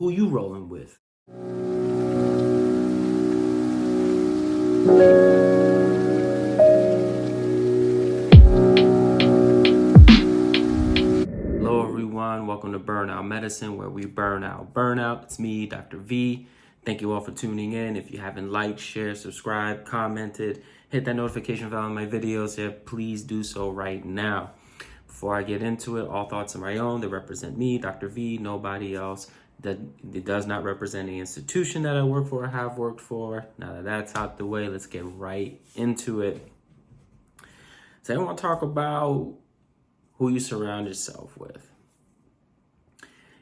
Who you rolling with? Hello everyone, welcome to Burnout Medicine, where we burn out burnout. It's me, Dr. V. Thank you all for tuning in. If you haven't liked, shared, subscribed, commented, hit that notification bell on my videos here, please do so right now. Before I get into it, all thoughts are my own. They represent me, Dr. V, nobody else. That it does not represent any institution that I work for or have worked for. Now that that's out the way, let's get right into it. So I want to talk about who you surround yourself with.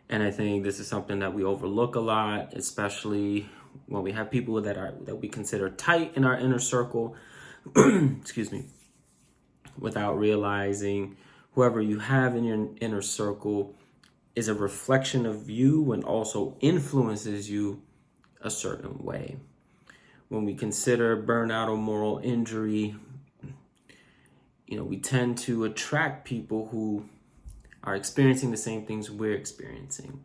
And I think this is something that we overlook a lot, especially when we have people that we consider tight in our inner circle, excuse me, without realizing whoever you have in your inner circle is a reflection of you and also influences you a certain way. When we consider burnout or moral injury, we tend to attract people who are experiencing the same things we're experiencing.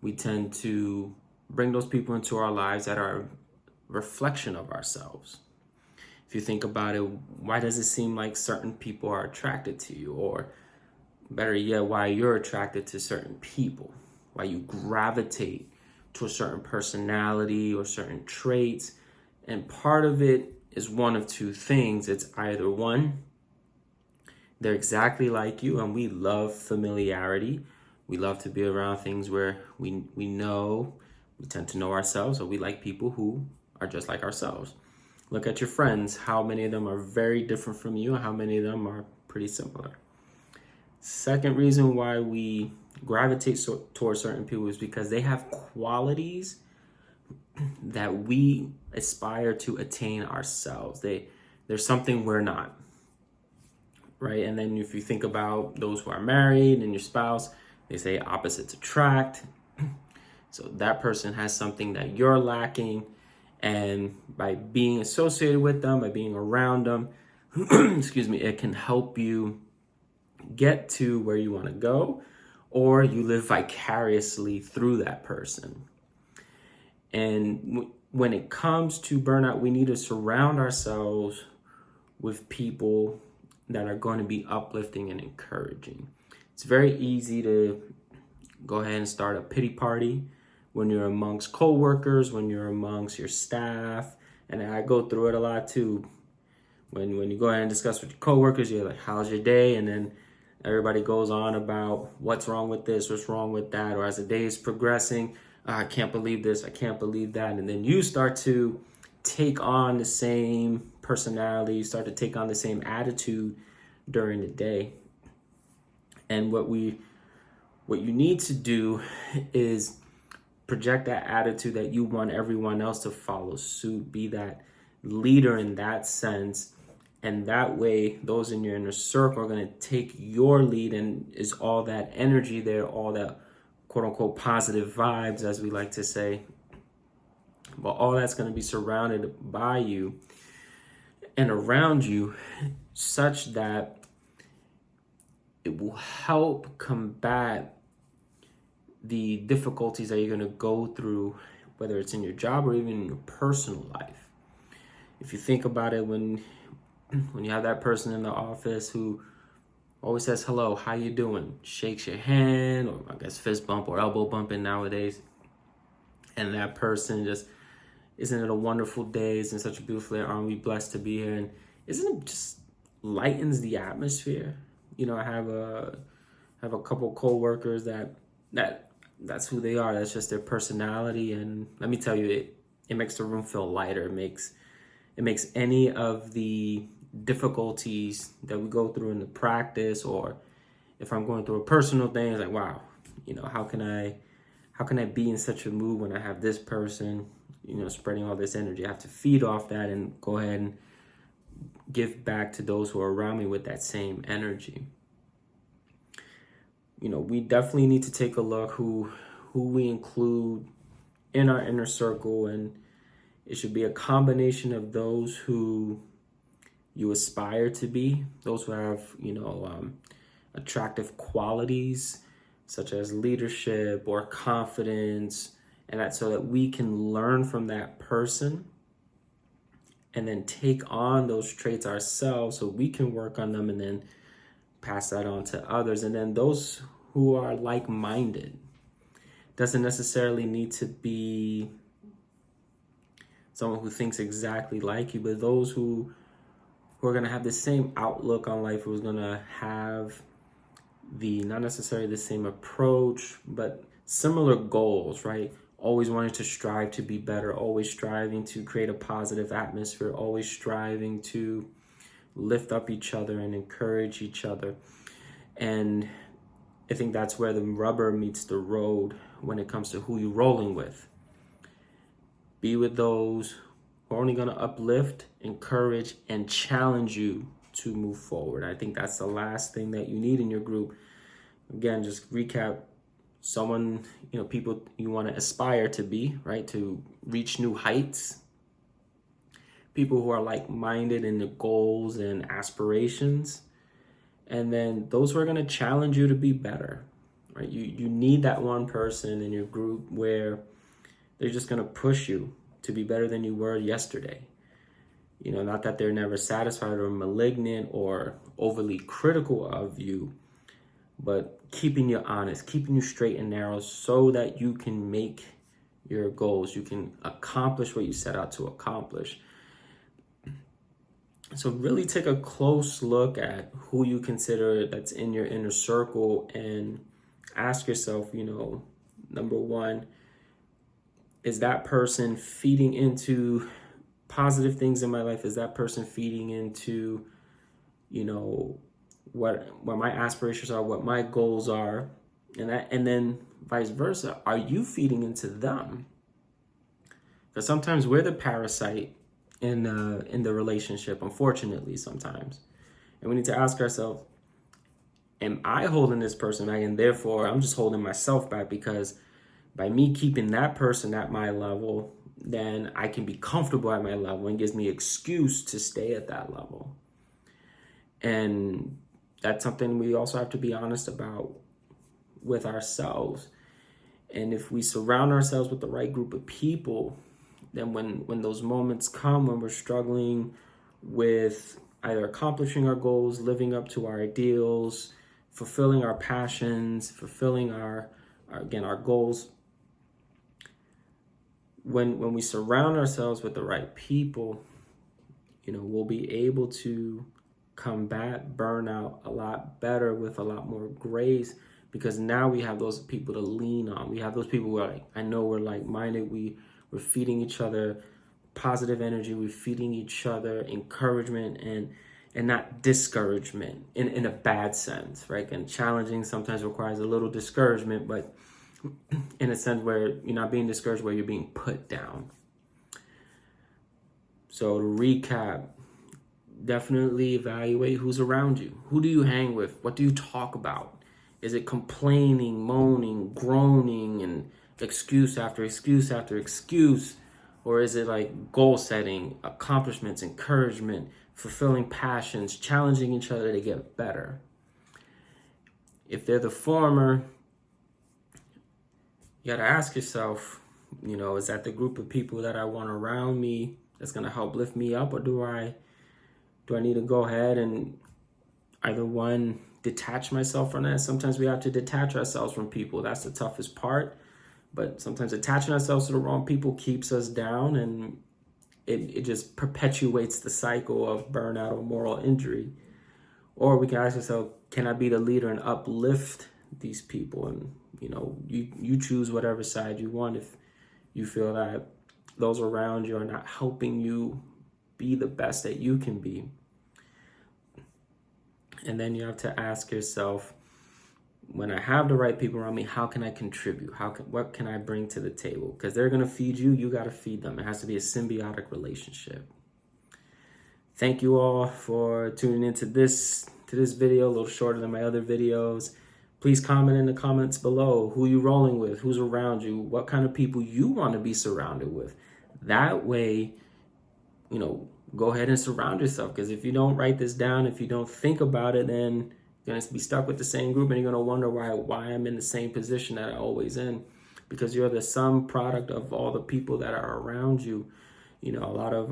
We tend to bring those people into our lives that are a reflection of ourselves. If you think about it, why does it seem like certain people are attracted to you? Or better yet, why you're attracted to certain people, why you gravitate to a certain personality or certain traits. And part of it is one of two things. It's either one, they're exactly like you, and we love familiarity. We love to be around things where we know, we tend to know ourselves, or we like people who are just like ourselves. Look at your friends, how many of them are very different from you and how many of them are pretty similar. Second reason why we gravitate towards certain people is because they have qualities that we aspire to attain ourselves. There's something we're not, right? And then if you think about those who are married and your spouse, they say opposites attract. So that person has something that you're lacking, and by being associated with them, by being around them, excuse me, it can help you get to where you want to go, or you live vicariously through that person. And when it comes to burnout, we need to surround ourselves with people that are going to be uplifting and encouraging. It's very easy to go ahead and start a pity party when you're amongst coworkers, when you're amongst your staff, and I go through it a lot too. When you go ahead and discuss with your coworkers, you're like, how's your day? And then everybody goes on about what's wrong with this, what's wrong with that, or as the day is progressing, I can't believe this, I can't believe that. And then you start to take on the same personality, you start to take on the same attitude during the day. And what you need to do is project that attitude that you want everyone else to follow suit, be that leader in that sense. And that way, those in your inner circle are going to take your lead, and is all that energy there, all that quote unquote positive vibes, as we like to say. But all that's going to be surrounded by you and around you, such that it will help combat the difficulties that you're going to go through, whether it's in your job or even in your personal life. If you think about it, when you have that person in the office who always says hello, how you doing, shakes your hand, or I guess fist bump or elbow bumping nowadays, and that person just, isn't it a wonderful day, isn't it such a beautiful day, aren't we blessed to be here? And isn't it just lightens the atmosphere? I have a couple co-workers that's who they are, that's just their personality, and let me tell you, it makes the room feel lighter. It makes any of the difficulties that we go through in the practice, or if I'm going through a personal thing, it's like, wow, how can I be in such a mood when I have this person, spreading all this energy? I have to feed off that and go ahead and give back to those who are around me with that same energy. We definitely need to take a look who we include in our inner circle, and it should be a combination of those who you aspire to be, those who have, attractive qualities such as leadership or confidence, And that's so that we can learn from that person and then take on those traits ourselves so we can work on them and then pass that on to others. And then those who are like-minded, doesn't necessarily need to be someone who thinks exactly like you, but those who are going to have the same outlook on life, who's going to have not necessarily the same approach, but similar goals, right? Always wanting to strive to be better, always striving to create a positive atmosphere, always striving to lift up each other and encourage each other. And I think that's where the rubber meets the road when it comes to who you're rolling with. Be with those who are only going to uplift, encourage, and challenge you to move forward. I think that's the last thing that you need in your group. Again, just recap, someone, people you want to aspire to be, right? To reach new heights. People who are like-minded in their goals and aspirations. And then those who are going to challenge you to be better, right? You need that one person in your group where they're just going to push you to be better than you were yesterday. Not that they're never satisfied or malignant or overly critical of you, but keeping you honest, keeping you straight and narrow so that you can make your goals. You can accomplish what you set out to accomplish. So really take a close look at who you consider that's in your inner circle and ask yourself, number one, is that person feeding into positive things in my life? Is that person feeding into, what my aspirations are, what my goals are? And then vice versa, are you feeding into them? Because sometimes we're the parasite in the relationship, unfortunately, sometimes. And we need to ask ourselves, am I holding this person back? And therefore, I'm just holding myself back, because by me keeping that person at my level, then I can be comfortable at my level and gives me excuse to stay at that level. And that's something we also have to be honest about with ourselves. And if we surround ourselves with the right group of people, then when those moments come when we're struggling with either accomplishing our goals, living up to our ideals, fulfilling our passions, fulfilling our goals, when we surround ourselves with the right people, we'll be able to combat burnout a lot better with a lot more grace, because now we have those people to lean on. We have those people who are I know we're like-minded. We're feeding each other positive energy. We're feeding each other encouragement and not discouragement in a bad sense, right? And challenging sometimes requires a little discouragement, but in a sense where you're not being discouraged, where you're being put down. So to recap, definitely evaluate who's around you. Who do you hang with? What do you talk about? Is it complaining, moaning, groaning, and excuse after excuse after excuse? Or is it like goal setting, accomplishments, encouragement, fulfilling passions, challenging each other to get better? If they're the former, you gotta ask yourself, is that the group of people that I want around me that's gonna help lift me up? Or do I need to go ahead and either one, detach myself from that? Sometimes we have to detach ourselves from people. That's the toughest part. But sometimes attaching ourselves to the wrong people keeps us down, and it just perpetuates the cycle of burnout or moral injury. Or we can ask ourselves, can I be the leader and uplift these people? And, you choose whatever side you want if you feel that those around you are not helping you be the best that you can be. And then you have to ask yourself, when I have the right people around me, how can I contribute? What can I bring to the table? Because they're going to feed you, you got to feed them. It has to be a symbiotic relationship. Thank you all for tuning into this video, a little shorter than my other videos. Please comment in the comments below who you rolling with, who's around you, what kind of people you want to be surrounded with. That way, go ahead and surround yourself. Because if you don't write this down, if you don't think about it, then you're going to be stuck with the same group, and you're going to wonder why I'm in the same position that I'm always in. because you're the sum product of all the people that are around you. A lot of,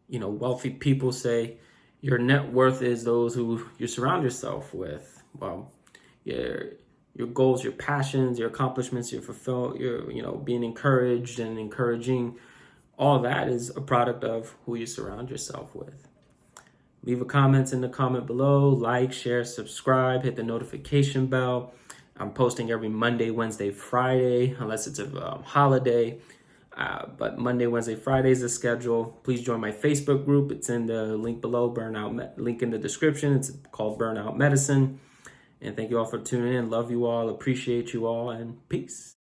wealthy people say your net worth is those who you surround yourself with. Well, your goals, your passions, your accomplishments, your being encouraged and encouraging, all that is a product of who you surround yourself with. Leave a comment in the comment below, like, share, subscribe, hit the notification bell. I'm posting every Monday, Wednesday, Friday, unless it's a holiday. But Monday, Wednesday, Friday is the schedule. Please join my Facebook group. It's in the link below, link in the description. It's called Burnout Medicine. And thank you all for tuning in. Love you all, appreciate you all, and peace.